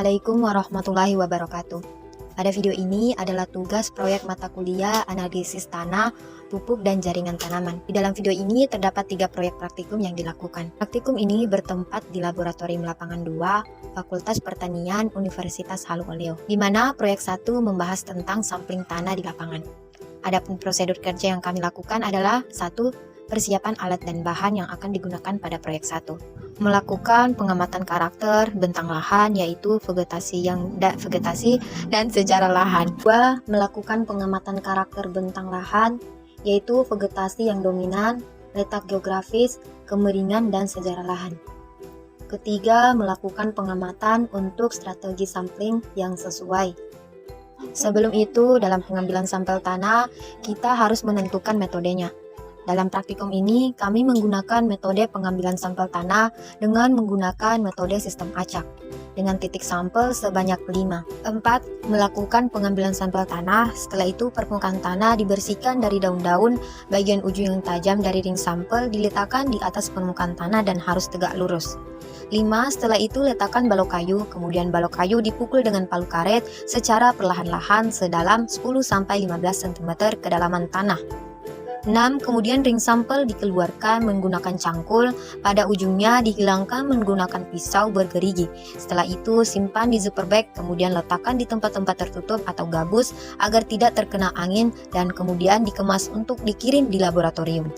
Assalamualaikum warahmatullahi wabarakatuh. Pada video ini adalah tugas proyek mata kuliah analisis tanah, pupuk, dan jaringan tanaman. Di dalam video ini terdapat 3 proyek praktikum yang dilakukan. Praktikum ini bertempat di Laboratorium Lapangan 2, Fakultas Pertanian, Universitas Haluoleo, di mana proyek 1 membahas tentang sampling tanah di lapangan. Adapun prosedur kerja yang kami lakukan adalah 1. Persiapan alat dan bahan yang akan digunakan pada proyek 1. Melakukan pengamatan karakter bentang lahan, yaitu vegetasi dan sejarah lahan. 2. Melakukan pengamatan karakter bentang lahan, yaitu vegetasi yang dominan, letak geografis, kemiringan, dan sejarah lahan. Ketiga, melakukan pengamatan untuk strategi sampling yang sesuai. Sebelum itu, dalam pengambilan sampel tanah, kita harus menentukan metodenya. Dalam praktikum ini, kami menggunakan metode pengambilan sampel tanah dengan menggunakan metode sistem acak, dengan titik sampel sebanyak 5. 4. Melakukan pengambilan sampel tanah, setelah itu permukaan tanah dibersihkan dari daun-daun, bagian ujung yang tajam dari ring sampel diletakkan di atas permukaan tanah dan harus tegak lurus. 5. Setelah itu letakkan balok kayu, kemudian balok kayu dipukul dengan palu karet secara perlahan-lahan sedalam 10-15 cm kedalaman tanah. 6. Kemudian ring sampel dikeluarkan menggunakan cangkul, pada ujungnya dihilangkan menggunakan pisau bergerigi. Setelah itu simpan di zipper bag, kemudian letakkan di tempat-tempat tertutup atau gabus agar tidak terkena angin, dan kemudian dikemas untuk dikirim di laboratorium.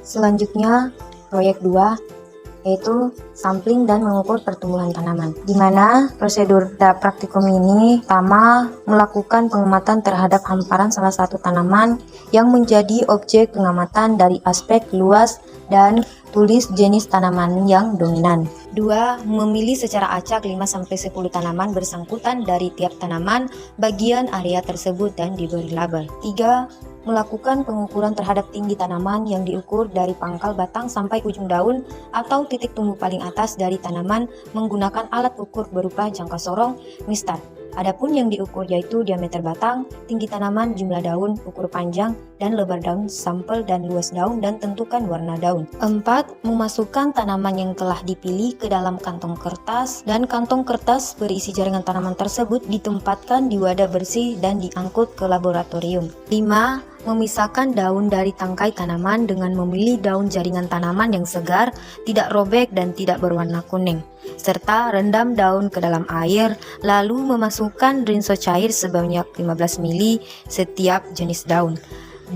Selanjutnya, proyek 2 yaitu sampling dan mengukur pertumbuhan tanaman, di mana prosedur praktikum ini pertama melakukan pengamatan terhadap hamparan salah satu tanaman yang menjadi objek pengamatan dari aspek luas dan tulis jenis tanaman yang dominan. 2. Memilih secara acak 5-10 tanaman bersangkutan dari tiap tanaman bagian area tersebut dan diberi label. 3. Melakukan pengukuran terhadap tinggi tanaman yang diukur dari pangkal batang sampai ujung daun atau titik tumbuh paling atas dari tanaman menggunakan alat ukur berupa jangka sorong mistar. Adapun yang diukur yaitu diameter batang, tinggi tanaman, jumlah daun, ukur panjang dan lebar daun, sampel dan luas daun, dan tentukan warna daun. 4. Memasukkan tanaman yang telah dipilih ke dalam kantong kertas, dan kantong kertas berisi jaringan tanaman tersebut ditempatkan di wadah bersih dan diangkut ke laboratorium. 5. Memisahkan daun dari tangkai tanaman dengan memilih daun jaringan tanaman yang segar, tidak robek dan tidak berwarna kuning, serta rendam daun ke dalam air, lalu memasukkan rinso cair sebanyak 15 ml setiap jenis daun,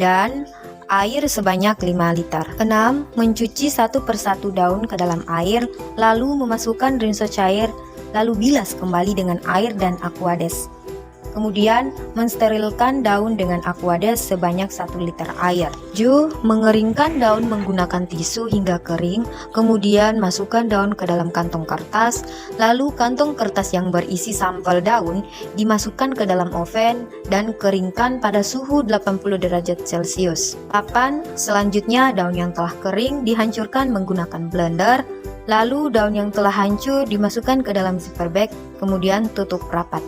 dan air sebanyak 5 liter. 6. Mencuci satu persatu daun ke dalam air, lalu memasukkan rinso cair, lalu bilas kembali dengan air dan aquades. Kemudian mensterilkan daun dengan aquades sebanyak 1 liter air. 7. Mengeringkan daun menggunakan tisu hingga kering, kemudian masukkan daun ke dalam kantong kertas, lalu kantong kertas yang berisi sampel daun dimasukkan ke dalam oven dan keringkan pada suhu 80 derajat Celcius. 8. Selanjutnya daun yang telah kering dihancurkan menggunakan blender, lalu daun yang telah hancur dimasukkan ke dalam zipper bag, kemudian tutup rapat.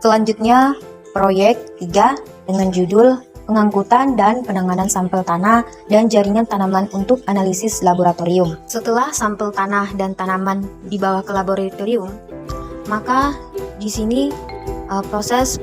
Selanjutnya, proyek 3 dengan judul pengangkutan dan penanganan sampel tanah dan jaringan tanaman untuk analisis laboratorium. Setelah sampel tanah dan tanaman dibawa ke laboratorium, maka di sini proses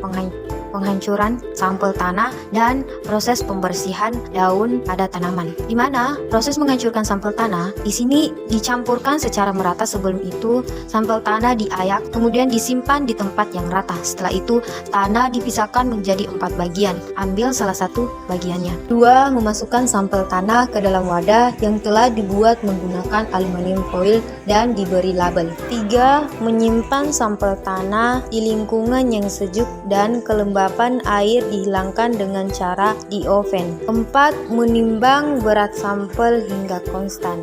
penghancuran sampel tanah dan proses pembersihan daun pada tanaman. Di mana proses menghancurkan sampel tanah di sini dicampurkan secara merata. Sebelum itu sampel tanah diayak, kemudian disimpan di tempat yang rata. Setelah itu tanah dipisahkan menjadi 4 bagian. Ambil salah satu bagiannya. 2. Memasukkan sampel tanah ke dalam wadah yang telah dibuat menggunakan aluminium foil dan diberi label. 3. Menyimpan sampel tanah di lingkungan yang sejuk dan kelembapan air dihilangkan dengan cara di oven. 4. Menimbang berat sampel hingga konstan.